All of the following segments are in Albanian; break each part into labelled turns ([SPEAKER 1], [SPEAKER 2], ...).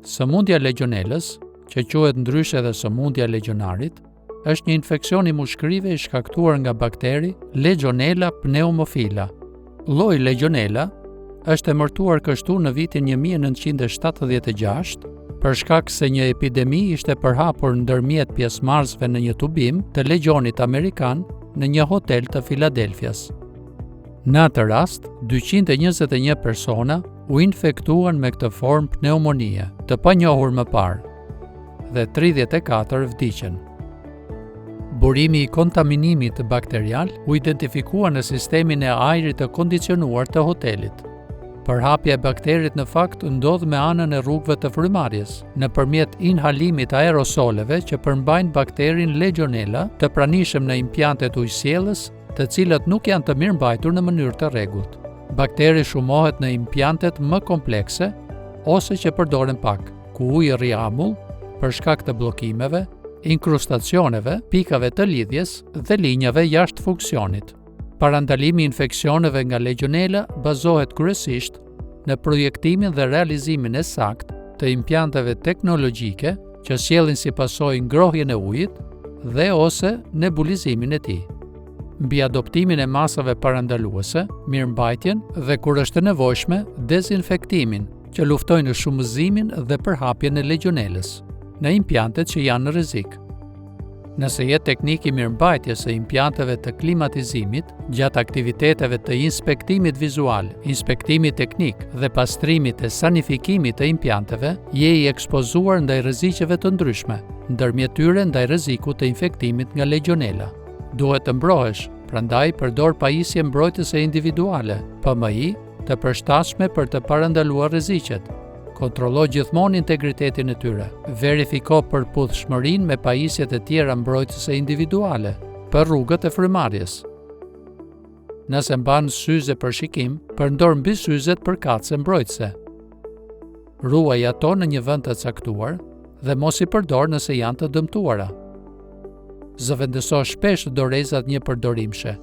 [SPEAKER 1] Sëmundja legionellës, që quhet ndryshe edhe sëmundja e legionarit, është një infeksion i mushkërive i shkaktuar nga bakteri Legionella pneumofila. Lloji Legionella është emërtuar kështu në vitin 1976 për shkak se një epidemi ishte përhapur ndërmjet pjesëmarrësve në një tubim të legionit amerikan në një hotel të Filadelfias. Në atë rast, 221 persona u infektuan me këtë formë pneumonie, të panjohur më parë, dhe 34 vdiqën. Burimi i kontaminimit bakterial u identifikua në sistemin e ajrit të kondicionuar të hotelit. Përhapja e bakterit në fakt ndodh me anën e rrugëve të frymarrjes, nëpërmjet inhalimit aerosoleve që përmbajnë bakterin Legionella të pranishëm në impjantet ujësjellës, të cilët nuk janë të mirëmbajtur në mënyrë të rregullt. Bakteri shumohet në impjantet më komplekse ose që përdoren pak, ku uji rri amull për shkak të bllokimeve, inkrustacioneve, pikave të lidhjes dhe linjave jashtë funksionit. Parandalimi i infeksioneve nga Legionella bazohet kryesisht në projektimin dhe realizimin e saktë të impjanteve teknologjike që sjellin si pasojë ngrohjen e ujit dhe ose nebulizimin e tij. Mbi adoptimin e masave parandaluese, mirëmbajtjen dhe kur është e nevojshme, dezinfektimin, që luftojnë shumëzimin dhe përhapjen e Legionellës në impjantet që janë në rrezik. Nëse jetë teknik i mirëmbajtjes së impjanteve të klimatizimit, gjatë aktiviteteve të inspektimit vizual, inspektimit teknik dhe pastrimit e sanifikimit të impjanteve, je i ekspozuar ndaj rreziqeve të ndryshme, ndërmjet tyre ndaj rrezikut të infektimit nga Legionella. Duhet të mbrohesh, prandaj përdor pajisje mbrojtëse individuale, PMI, të përshtatshme për të parandaluar rreziqet. Kontrollo gjithmonë integritetin e tyre. Verifiko përputhshmërinë me pajisjet e tjera mbrojtëse individuale për rrugët e frymarrjes. Nëse mban syze për shikim, përndor mbi syzet përkatëse mbrojtëse. Ruaj ato në një vend të caktuar dhe mos i përdor nëse janë të dëmtuara. Zëvendëso shpesh dorezat një përdorimshe.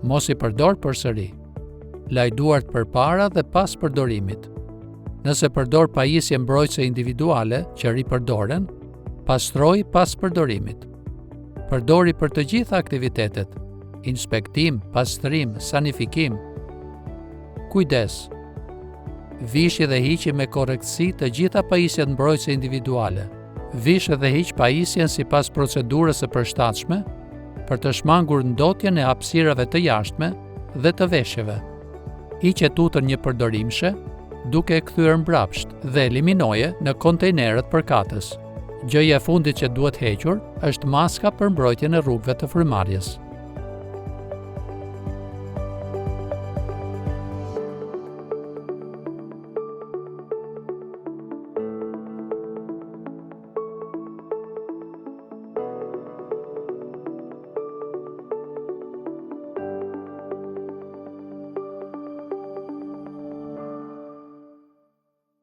[SPEAKER 1] Mos i përdor përsëri. Laj duart përpara dhe pas përdorimit. Nëse përdor pajisje mbrojtëse individuale që ripërdoren, pastroj pas përdorimit. Përdori për të gjitha aktivitetet: inspektim, pastrim, sanifikim. Kujdes. Vishi dhe hiqi me korrektësi të gjitha pajisjet mbrojtëse individuale. Vish dhe hiq pajisjen sipas procedurës së përshtatshme për të shmangur ndotjen e hapësirave të jashtme dhe të veshjeve. Hiqe tutën një përdorimshe, duke e kthyer mbrapsht dhe eliminoje në kontejnerët përkatës. Gjëja e fundit që duhet hequr është maska për mbrojtjen e rrugëve të frymarrjes.